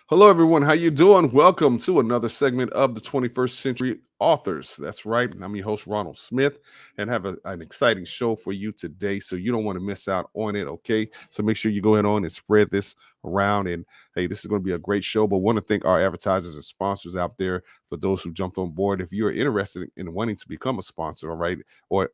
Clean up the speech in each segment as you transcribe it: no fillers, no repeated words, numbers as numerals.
Hello, everyone. How you doing? Welcome to another segment of the 21st Century Authors. That's right. I'm your host, Ronald Smith, and have an exciting show for you today. So you don't want to miss out on it, okay? So make sure you go ahead on and spread this around. And hey, this is going to be a great show. But want to thank our advertisers and sponsors out there for those who jumped on board. If you're interested in wanting to become a sponsor, all right, or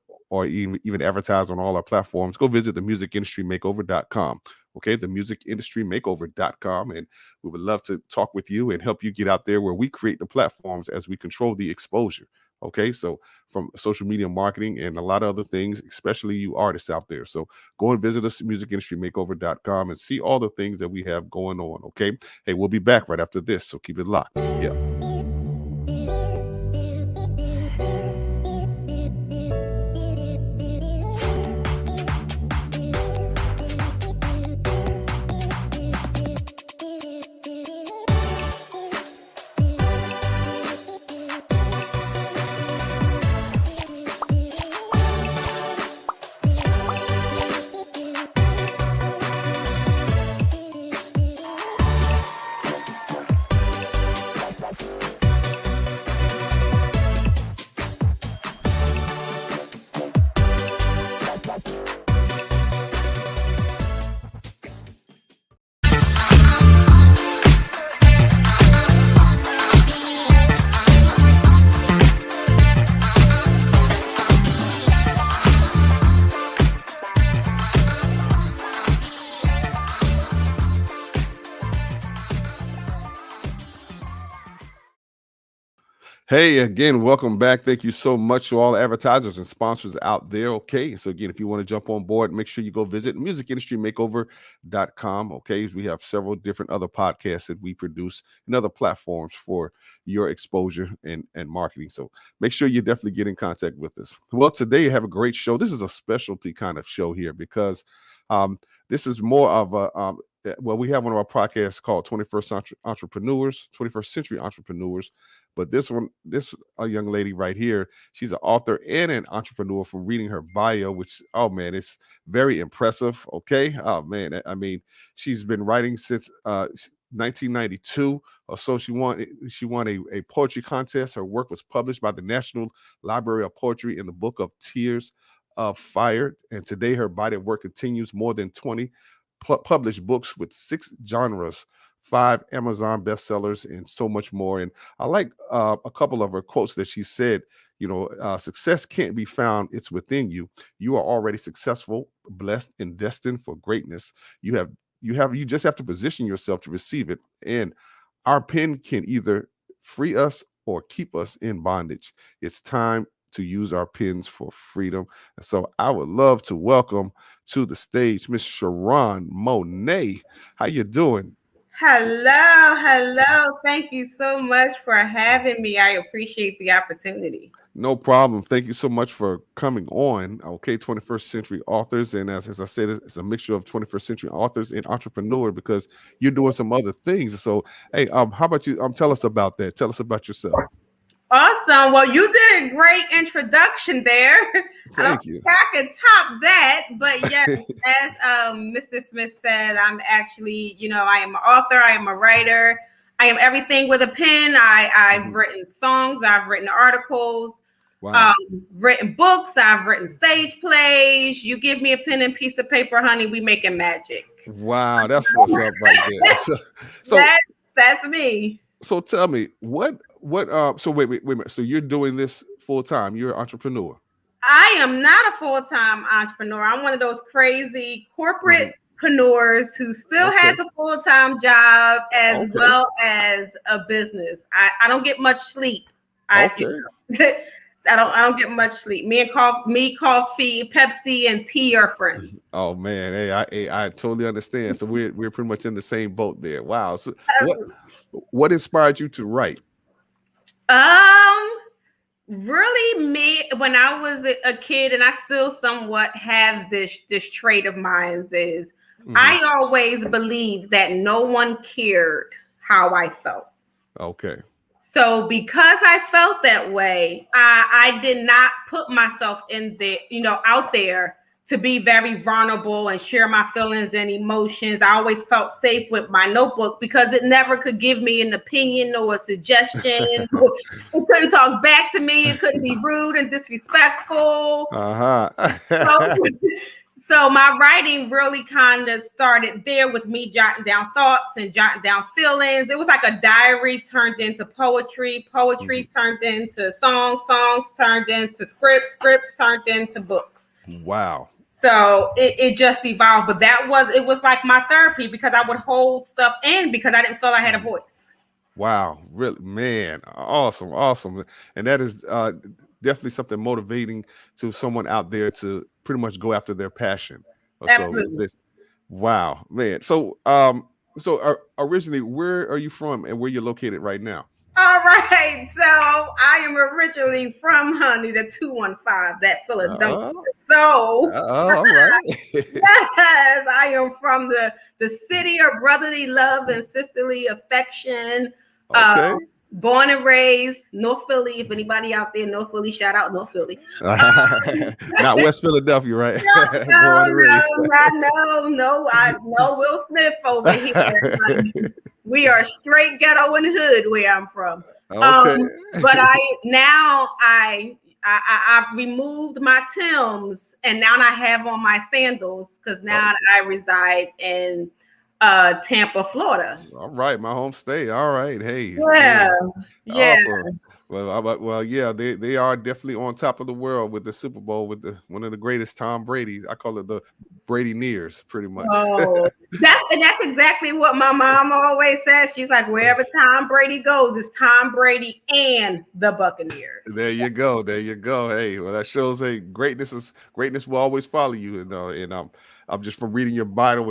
even advertise on all our platforms, go visit the musicindustrymakeover.com. Okay, the musicindustrymakeover.com. And we would love to talk with you and help you get out there where we create the platforms as we control the exposure. Okay, so from social media marketing and a lot of other things, especially you artists out there. So go and visit us at musicindustrymakeover.com and see all the things that we have going on. Okay, hey, we'll be back right after this. So keep it locked. Yeah. Hey, again, welcome back. Thank you so much to all advertisers and sponsors out there. Okay. So, again, if you want to jump on board, make sure you go visit musicindustrymakeover.com. Okay. We have several different other podcasts that we produce and other platforms for your exposure and marketing. So, make sure you definitely get in contact with us. Well, today you have a great show. This is a specialty kind of show here because this is more of well, we have one of our podcasts called 21st Century Entrepreneurs. But this a young lady right here, she's an author and an entrepreneur from reading her bio, which, oh man, it's very impressive. Okay. Oh man. I mean, she's been writing since 1992 or so. She won a poetry contest. Her work was published by the National Library of Poetry in the Book of Tears of Fire. And today her body of work continues more than 20 published books with 6 genres, 5 Amazon bestsellers, and so much more. And I like a couple of her quotes that she said. Success can't be found; it's within you. You are already successful, blessed, and destined for greatness. You just have to position yourself to receive it. And our pen can either free us or keep us in bondage. It's time to use our pens for freedom. And so I would love to welcome to the stage Miss Sharon Monet. How you doing? Hello, hello. Thank you so much for having me. I appreciate the opportunity. No problem. Thank you so much for coming on. Okay, 21st Century Authors. And as I said, it's a mixture of 21st century authors and entrepreneur because you're doing some other things. So, hey, how about you? Tell us about that. Tell us about yourself. Awesome. Well, you did a great introduction there. I don't Thank you. think I could top that, but yes, as Mr. Smith said, I'm actually, I am an author, I am a writer, I am everything with a pen. I've Mhm. written songs, I've written articles, Wow. written books, I've written stage plays. You give me a pen and piece of paper, honey, we making magic. Wow, that's what's up right there. So, That's me. so tell me so wait a minute. So you're doing this full time. You're an entrepreneur. I am not a full-time entrepreneur. I'm one of those crazy Mhm. corporatepreneurs who still Okay. has a full-time job as Okay. well as a business. I don't get much sleep. I Okay. I don't get much sleep. Coffee, Pepsi, and tea are friends. Oh man, hey, I totally understand. So we're pretty much in the same boat there. Wow. So what inspired you to write? Um, really, me when I was a kid, and I still somewhat have this trait of mine is Mhm. I always believed that no one cared how I felt. Okay. So because I felt that way, I did not put myself in the out there to be very vulnerable and share my feelings and emotions. I always felt safe with my notebook because it never could give me an opinion or a suggestion. It couldn't talk back to me. It couldn't be rude and disrespectful. Uh-huh. So my writing really kind of started there with me jotting down thoughts and jotting down feelings. It was like a diary turned into poetry, poetry turned into songs, songs turned into scripts, scripts turned into books. Wow. So it just evolved. But it was like my therapy because I would hold stuff in because I didn't feel I had a voice. Wow. Really, man. Awesome. Awesome. And that is definitely something motivating to someone out there to pretty much go after their passion. Absolutely. Wow, man. So originally, where are you from and where you're located right now? All right. So I am originally from the 215, that Philadelphia. All right. Yes, I am from the city of brotherly love and sisterly affection. Okay. Born and raised North Philly. If anybody out there, North Philly, shout out North Philly. Not West Philadelphia, right? No Will Smith over here. We are straight ghetto and hood where I'm from. Okay. But I removed my Timbs and now I have on my sandals because now I reside in Tampa, Florida. All right, my home state. All right, hey. Yeah. Awesome. Well, yeah, they are definitely on top of the world with the Super Bowl with one of the greatest, Tom Brady. I call it the Brady Nears, pretty much. Oh, that's exactly what my mom always says. She's like, wherever Tom Brady goes, it's Tom Brady and the Buccaneers. There you go. Hey, well, that shows greatness will always follow you. And I'm just from reading your bio,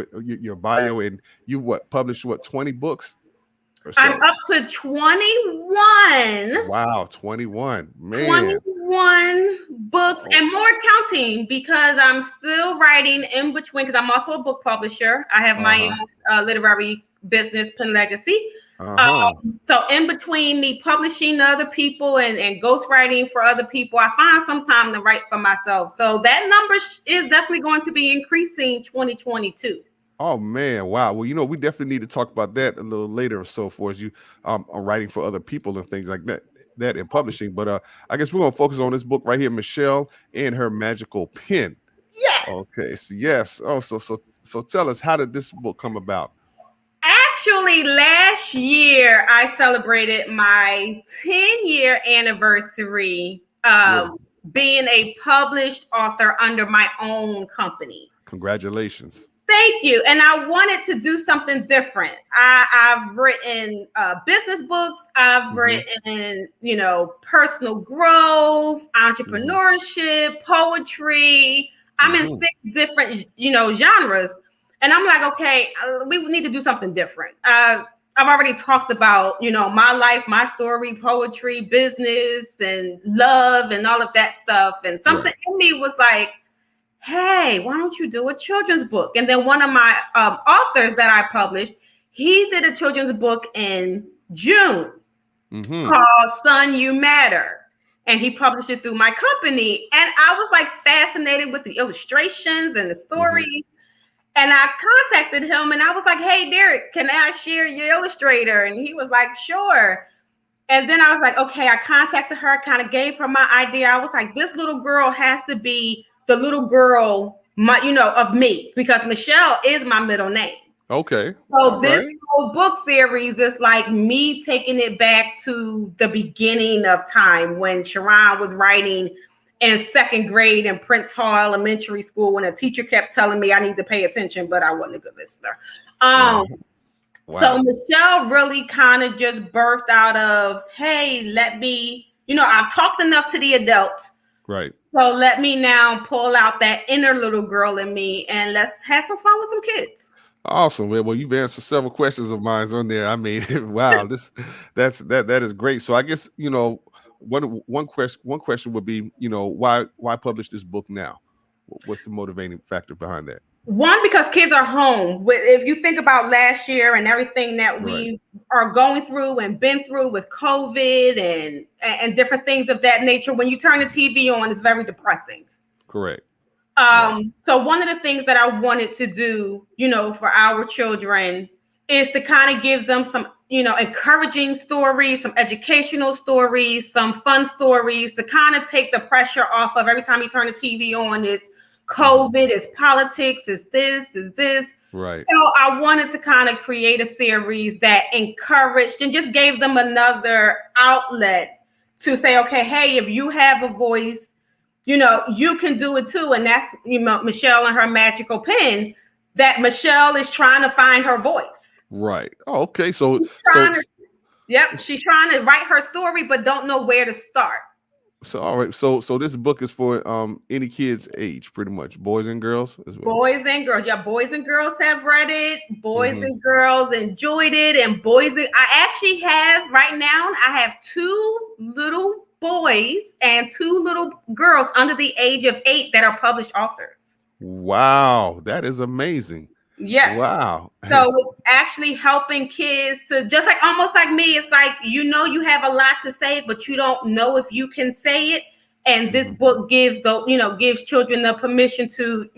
and you published 20 books? So? I'm up to 21. Wow, 21. Man. 21 books and more counting because I'm still writing in between because I'm also a book publisher. I have my own literary business, Pen Legacy. So in between me publishing to other people and ghostwriting for other people, I find some time to write for myself. So that number is definitely going to be increasing 2022. Oh man, wow. Well, we definitely need to talk about that a little later or so for as you are writing for other people and things like that in publishing. But I guess we're gonna focus on this book right here, Michelle and Her Magical Pen. Yes. Okay. So yes. Oh, so tell us, how did this book come about? Actually, last year I celebrated my 10-year anniversary being a published author under my own company. Congratulations. Thank you. And I wanted to do something different. I've written business books. I've written, personal growth, entrepreneurship, poetry. I'm in 6 different, genres. And I'm like, okay, we need to do something different. I've already talked about, my life, my story, poetry, business, and love, and all of that stuff. And something in me was like, hey, why don't you do a children's book? And then one of my authors that I published, he did a children's book in June called Son, You Matter. And he published it through my company. And I was like fascinated with the illustrations and the stories. And I contacted him and I was like, hey, Derek, can I share your illustrator? And he was like, sure. And then I was like, okay, I contacted her, kind of gave her my idea. I was like, this little girl has to be the little girl, of me, because Michelle is my middle name. Okay. So this whole book series is like me taking it back to the beginning of time when Charron was writing in 2nd grade in Prince Hall Elementary School when a teacher kept telling me I need to pay attention, but I wasn't a good listener. So Michelle really kind of just birthed out of, hey, let me, I've talked enough to the adults. Right. So let me now pull out that inner little girl in me and let's have some fun with some kids. Awesome. Well, you've answered several questions of mine on there. I mean, wow, that is great. So I guess, one question would be, why publish this book now? What's the motivating factor behind that? One, because kids are home. If you think about last year and everything that we are going through and been through with COVID and different things of that nature, when you turn the TV on, it's very depressing. Correct. So one of the things that I wanted to do, for our children is to kind of give them some, encouraging stories, some educational stories, some fun stories to kind of take the pressure off of every time you turn the TV on, it's COVID, it's politics, it's this. Right. So I wanted to kind of create a series that encouraged and just gave them another outlet to say, okay, hey, if you have a voice, you can do it too. And that's, Michelle and her magical pen, that Michelle is trying to find her voice. Right. Oh, okay. So she's trying to write her story, but don't know where to start. So all right, so this book is for any kids age, pretty much, boys and girls as well. Boys and girls, yeah, boys and girls have read it. Boys and girls enjoyed it, and I actually have right now. I have 2 little boys and 2 little girls under the age of 8 that are published authors. Wow, that is amazing. Yes. Wow. So it's actually helping kids to just like almost like me. It's like, you have a lot to say, but you don't know if you can say it. And this book gives children the permission to,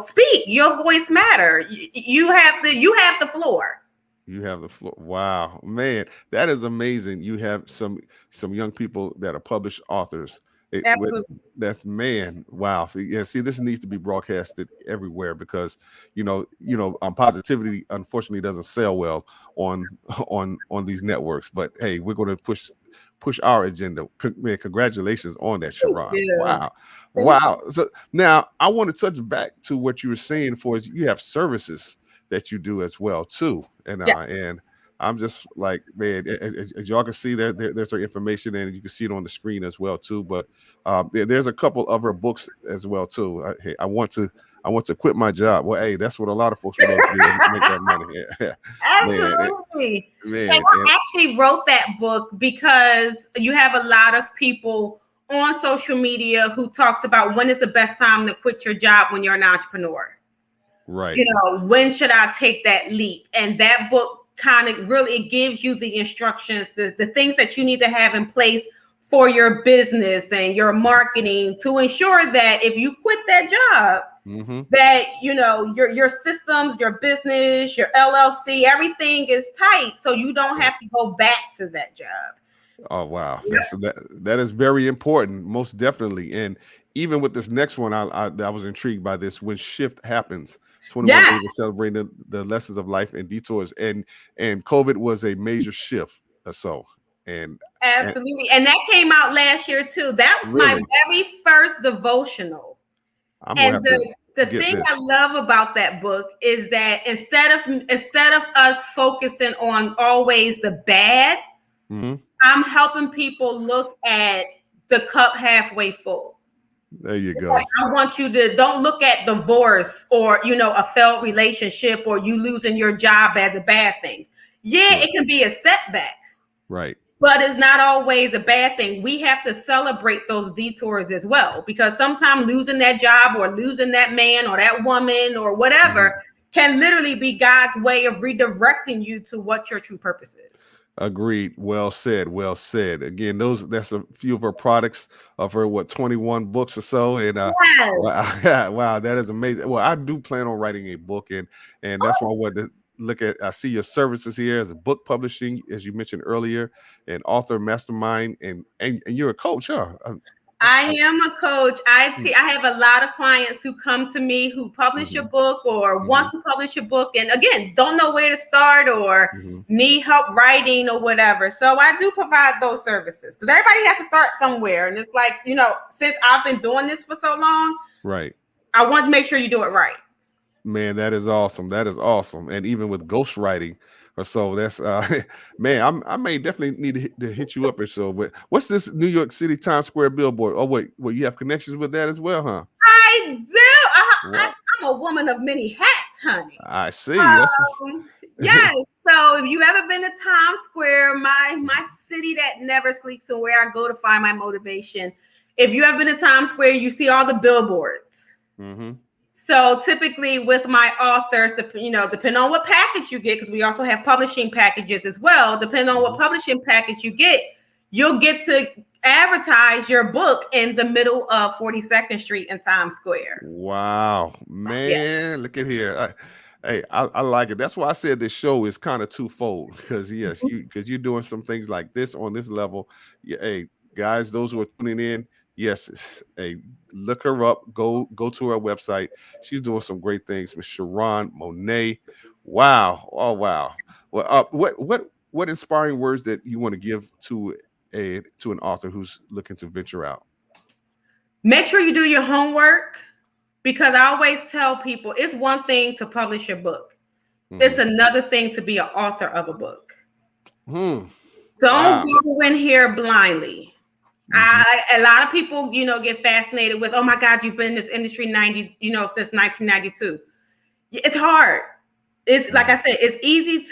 speak. Your voice matter. You have the floor. You have the floor. Wow, man, that is amazing. You have some young people that are published authors. Absolutely. That's wow. Yeah, see, this needs to be broadcasted everywhere because positivity unfortunately doesn't sell well on these networks. But hey, we're going to push our agenda. Man, congratulations on that, Sharon. Wow. So now I want to touch back to what you were saying. You have services that you do as well too, and and I'm just like, man, as y'all can see there's our information, and you can see it on the screen as well too. But there's a couple other books as well too. Hey, I want to quit my job. Well, hey, that's what a lot of folks would love to do, to make that money. Absolutely. Man, I actually wrote that book because you have a lot of people on social media who talks about when is the best time to quit your job when you're an entrepreneur. Right. When should I take that leap? And that book kind of really gives you the instructions, the things that you need to have in place for your business and your marketing to ensure that if you quit that job, that your systems, your business, your LLC, everything is tight, so you don't have to go back to that job. Oh wow, that is very important, most definitely. And even with this next one, I was intrigued by this. When shift happens, 21 days of celebrating the lessons of life and detours, and COVID was a major shift. And absolutely, and that came out last year too. That was my very first devotional. And the thing I love about that book is that instead of us focusing on always the bad, I'm helping people look at the cup halfway full. There you go. Like, I want you to don't look at divorce or a failed relationship or you losing your job as a bad thing. Yeah, it can be a setback. Right. But it's not always a bad thing. We have to celebrate those detours as well, because sometimes losing that job or losing that man or that woman or whatever can literally be God's way of redirecting you to what your true purpose is. Agreed. Well said. Well said. Again, that's a few of her products of her 21 books or so. And wow, that is amazing. Well, I do plan on writing a book, and that's why I wanted to look at. I see your services here as a book publishing, as you mentioned earlier, an author mastermind, and you're a coach, huh? I am a coach. I have a lot of clients who come to me who publish a book or want to publish a book, and again, don't know where to start or need help writing or whatever. So I do provide those services because everybody has to start somewhere. And it's like, since I've been doing this for so long, right, I want to make sure you do it right. Man, that is awesome. That is awesome. And even with ghostwriting or so, that's man, I may definitely need to hit you up or so. But what's this New York City Times Square billboard? Oh wait, you have connections with that as well, huh? I do. I'm a woman of many hats, honey. I see. Yes. So if you ever been to Times Square, my city that never sleeps and where I go to find my motivation. If you ever been to Times Square, you see all the billboards. So typically with my authors, depending on what package you get, because we also have publishing packages as well. Depending on what publishing package you get, you'll get to advertise your book in the middle of 42nd Street in Times Square. Wow, man, look at here. I like it. That's why I said this show is kind of twofold because yes, you're doing some things like this on this level. Yeah, hey, guys, those who are tuning in, yes, hey, look her up. Go to her website. She's doing some great things with Sharon Monet. Wow. Oh wow. Well, what inspiring words that you want to give to an author who's looking to venture out? Make sure you do your homework, because I always tell people it's one thing to publish your book. It's another thing to be an author of a book. Don't go in here blindly. A lot of people, get fascinated with, oh my God, you've been in this industry since 1992. It's hard. It's like I said, it's easy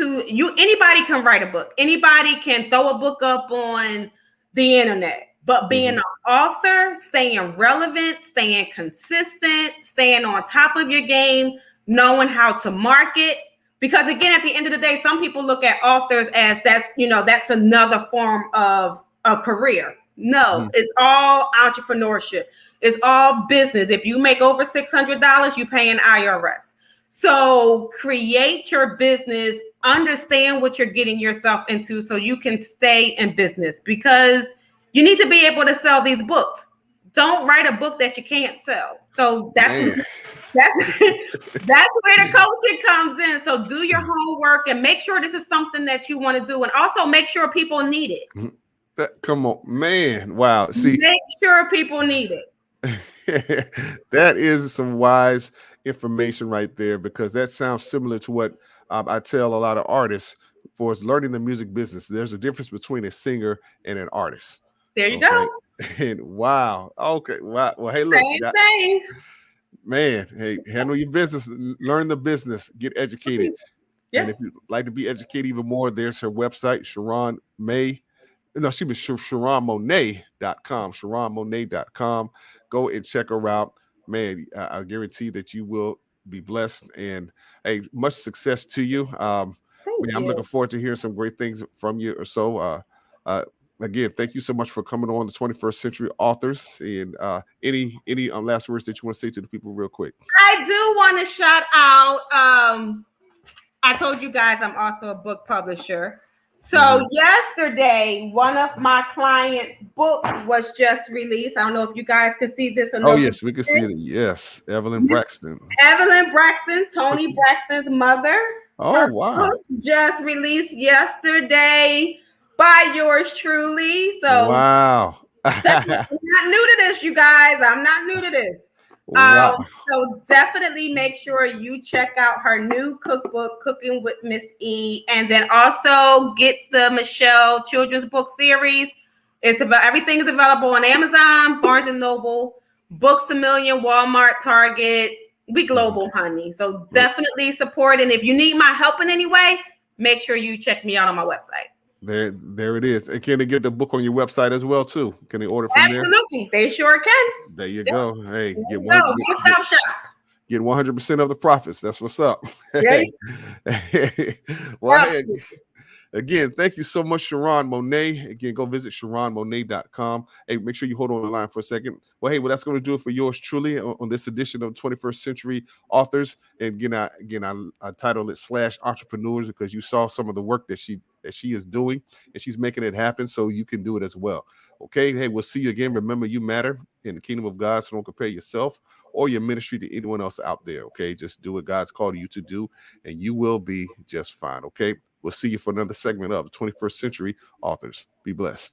anybody can write a book. Anybody can throw a book up on the internet. But being an author, staying relevant, staying consistent, staying on top of your game, knowing how to market. Because again, at the end of the day, some people look at authors as that's another form of a career. No, it's all entrepreneurship. It's all business. If you make over $600, you pay an IRS. So create your business, understand what you're getting yourself into so you can stay in business, because you need to be able to sell these books. Don't write a book that you can't sell. So that's where the coaching comes in. So do your homework and make sure this is something that you want to do, and also make sure people need it. Come on, man! Wow, see, make sure people need it. That is some wise information right there, because that sounds similar to what I tell a lot of artists for learning the music business. There's a difference between a singer and an artist. There you go. And wow. Okay. Wow. Well, hey, look, man, hey, handle your business, learn the business, get educated. Yes. And if you'd like to be educated even more, there's her website, Sharon Monet. No, she was SharonMonet.com. SharonMonet.com. Go and check her out. Man, I guarantee that you will be blessed, and hey, much success to you. I'm looking forward to hearing some great things from you or so. Again, thank you so much for coming on the 21st Century Authors. And any last words that you want to say to the people real quick? I do want to shout out. I told you guys I'm also a book publisher. So yesterday, one of my clients' books was just released. I don't know if you guys can see this or not. Oh, yes, we can see it. Yes, Evelyn Braxton. Evelyn Braxton, Tony Braxton's mother. Oh, wow. Just released yesterday by yours truly. So wow. I'm not new to this, you guys. I'm not new to this. Wow. So definitely make sure you check out her new cookbook, Cooking with Miss E, and then also get the Michelle children's book series. Everything is available on Amazon, Barnes and Noble, Books A Million, Walmart, Target. We global, honey. So definitely support. And if you need my help in any way, make sure you check me out on my website. There it is. And can they get the book on your website as well too? Can they order from there? Absolutely, they sure can. There you go. Hey, get 100% of the profits. That's what's up. Yeah. Well, hey, again, thank you so much, Sharon Monet. Again, go visit SharonMonet.com. Hey, make sure you hold on the line for a second. Well, hey, that's going to do it for yours truly on this edition of 21st Century Authors. And again, I titled it /Entrepreneurs because you saw some of the work that she is doing, and she's making it happen so you can do it as well. Okay, hey, we'll see you again. Remember, you matter in the kingdom of God, so don't compare yourself or your ministry to anyone else out there. Okay, just do what God's called you to do, and you will be just fine. Okay, we'll see you for another segment of 21st Century Authors. Be blessed.